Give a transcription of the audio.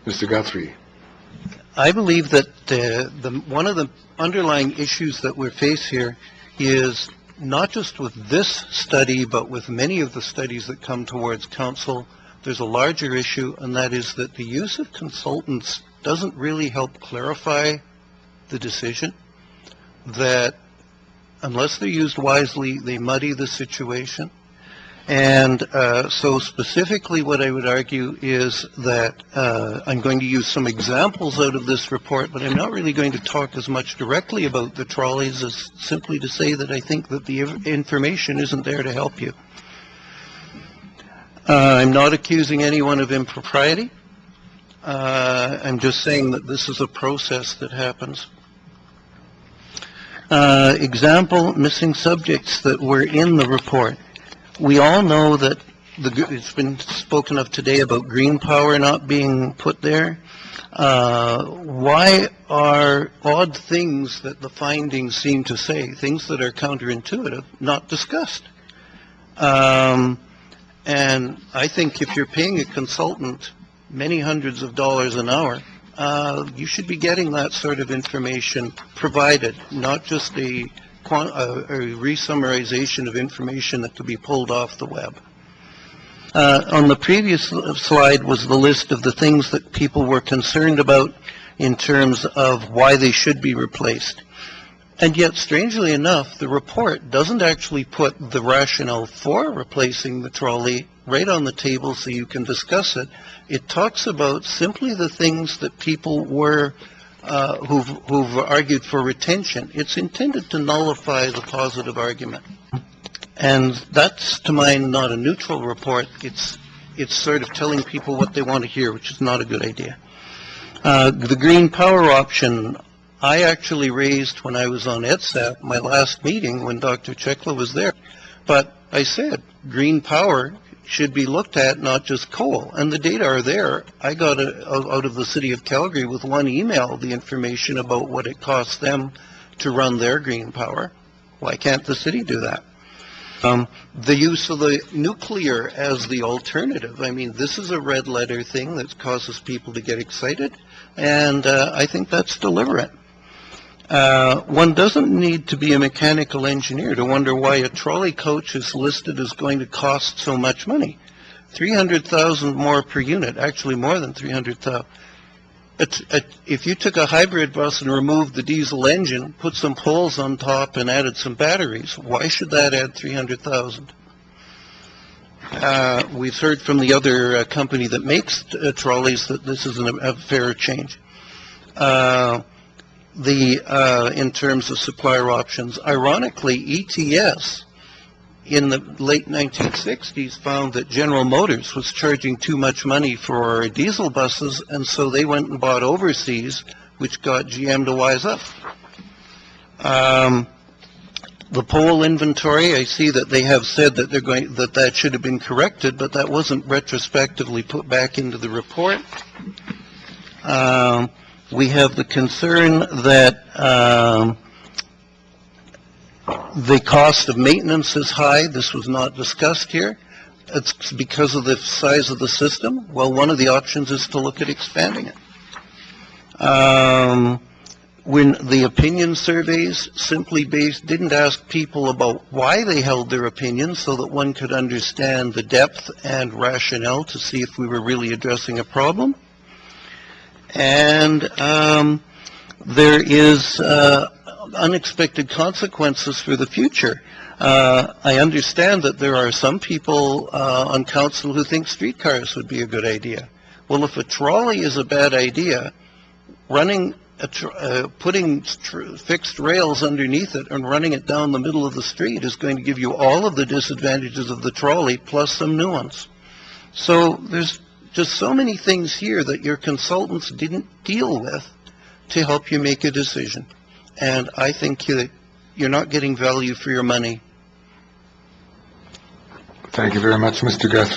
Mr. Guthrie. I believe that one of the underlying issues that we face here is not just with this study, but with many of the studies that come towards council. There's a larger issue, and that is that the use of consultants doesn't really help clarify the decision, that unless they're used wisely, they muddy the situation. And so specifically what I would argue is that I'm going to use some examples out of this report, but I'm not really going to talk as much directly about the trolleys as simply to say that I think that the information isn't there to help you. I'm not accusing anyone of impropriety. I'm just saying that this is a process that happens. Example, missing subjects that were in the report. We all know that it's been spoken of today about green power not being put there. Why are odd things that the findings seem to say, things that are counterintuitive, not discussed? And I think if you're paying a consultant many hundreds of dollars an hour, you should be getting that sort of information provided, not just a re-summarization of information that could be pulled off the web. On the previous slide was the list of the things that people were concerned about in terms of why they should be replaced. And yet, strangely enough, the report doesn't actually put the rationale for replacing the trolley right on the table so you can discuss it. It talks about simply the things that people were who've argued for retention. It's intended to nullify the positive argument. And that's, to mine, not a neutral report. It's sort of telling people what they want to hear, which is not a good idea. The green power option, I actually raised when I was on EDSAP, my last meeting when Dr. Chekla was there. But I said, green power should be looked at, not just coal. And the data are there. I got out of the city of Calgary with one email the information about what it costs them to run their green power. Why can't the city do that? The use of the nuclear as the alternative. I mean, this is a red letter thing that causes people to get excited, and I think that's deliberate. One doesn't need to be a mechanical engineer to wonder why a trolley coach is listed as going to cost so much money. $300,000 more per unit, actually more than $300,000. If you took a hybrid bus and removed the diesel engine, put some poles on top and added some batteries, why should that add $300,000? We've heard from the other company that makes trolleys that this isn't a fair change. In terms of supplier options, ironically, ETS in the late 1960s found that General Motors was charging too much money for diesel buses, and so they went and bought overseas, which got GM to wise up. The pole inventory, I see that they have said that they're going that should have been corrected, but that wasn't retrospectively put back into the report. We have the concern that the cost of maintenance is high. This was not discussed here. It's because of the size of the system. Well, one of the options is to look at expanding it. When the opinion surveys simply didn't ask people about why they held their opinions so that one could understand the depth and rationale to see if we were really addressing a problem. And there is unexpected consequences for the future. I understand that there are some people on council who think streetcars would be a good idea. Well, if a trolley is a bad idea, putting fixed rails underneath it and running it down the middle of the street is going to give you all of the disadvantages of the trolley plus some new ones. So there's just so many things here that your consultants didn't deal with to help you make a decision. And I think you're not getting value for your money. Thank you very much, Mr. Guthrie.